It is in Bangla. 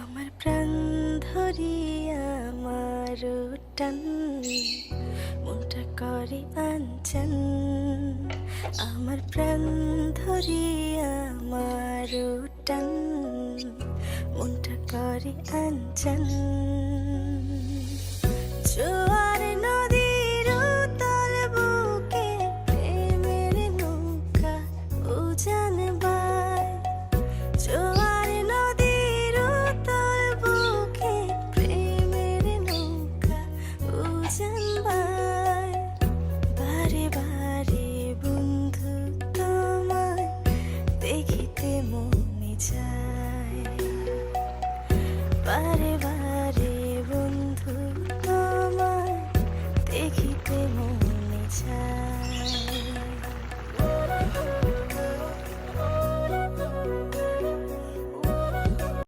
আমার প্রাণ ধরিয়া আমার টান মনটা করে আনচান। আমার প্রাণ ধরিয়া আমার টান মনটা করে আনচান। জোয়ার নদীর উতল বুকে প্রেমের নৌকা উজান বায়। জোয়ার নদীর উতল বুকে প্রেমের নৌকা উজান বায়। বারে বারে বন্ধু তোমায় দেখিতে মনে যায়। বারে বারে